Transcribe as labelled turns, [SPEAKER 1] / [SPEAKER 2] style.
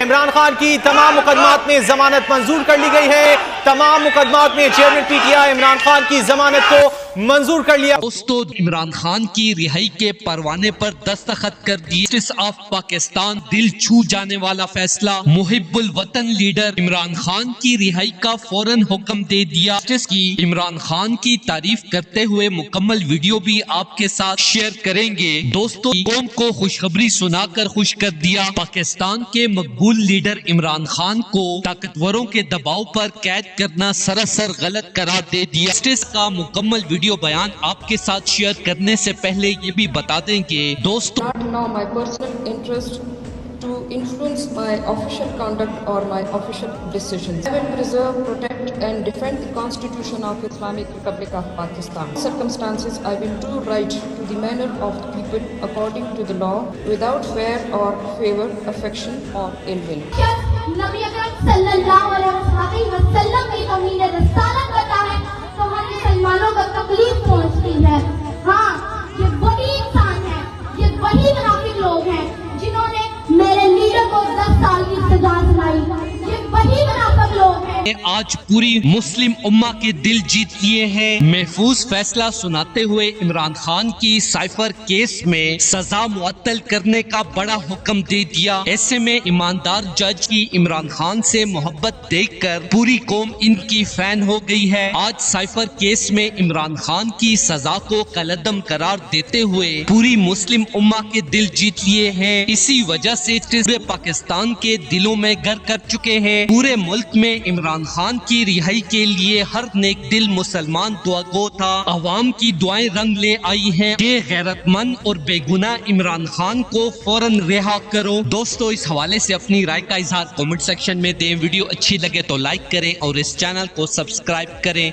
[SPEAKER 1] عمران خان کی تمام مقدمات میں ضمانت منظور کر لی گئی ہے. تمام مقدمات میں chairman P T I Imran Khan کی ضمانت کو منظور کر لیا.
[SPEAKER 2] دوستو عمران خان کی رہائی کے پروانے پر دستخط کر دیے. جسٹس آف پاکستان دل چھو جانے والا فیصلہ. محب الوطن لیڈر عمران خان کی رہائی کا فوراً حکم دے دیا. جسٹس کی عمران خان کی تعریف کرتے ہوئے مکمل ویڈیو بھی آپ کے ساتھ شیئر کریں گے. دوستو قوم کو خوشخبری سنا کر خوش کر دیا. پاکستان کے مقبول لیڈر عمران خان کو طاقتوروں کے دباؤ پر قید کرنا سراسر غلط قرار دے دیا. جسٹس کا مکمل ویڈیو بیان آپ کے ساتھ شیئر کرنے سے پہلے یہ بھی بتا دیں کہ دوستو
[SPEAKER 3] Now my personal interest to influence my official conduct or my official decisions. I will preserve, protect and defend the Constitution of Islamic Republic of Pakistan. In circumstances, I will do right to the manner of the people according to the law without fear or favor, affection or ill will.
[SPEAKER 4] نبی اکرم صلی اللہ علیہ وسلم کی امین رسالت بتا ہے تو ہم مسلمانوں کو تکلیف پہنچتی ہے. ہاں یہ وہی انسان ہے, یہ وہی منافق لوگ ہیں جنہوں نے میرے لیڈر کو 10 سال کی سزا سنائی. یہ وہی منافق لوگ ہیں
[SPEAKER 2] آج پوری مسلم امہ کے دل جیت لیے ہیں. محفوظ فیصلہ سناتے ہوئے عمران خان کی سائفر کیس میں سزا معطل کرنے کا بڑا حکم دے دیا. ایسے میں ایماندار جج کی عمران خان سے محبت دیکھ کر پوری قوم ان کی فین ہو گئی ہے. آج سائفر کیس میں عمران خان کی سزا کو کالعدم قرار دیتے ہوئے پوری مسلم امہ کے دل جیت لیے ہیں. اسی وجہ سے پورے پاکستان کے دلوں میں گھر کر چکے ہیں. پورے ملک میں عمران خان کی رہائی کے لیے ہر نیک دل مسلمان دعا گو تھا. عوام کی دعائیں رنگ لے آئی ہیں کہ غیرت مند اور بے گناہ عمران خان کو فوراً رہا کرو. دوستو اس حوالے سے اپنی رائے کا اظہار کمنٹ سیکشن میں دیں. ویڈیو اچھی لگے تو لائک کریں اور اس چینل کو سبسکرائب کریں.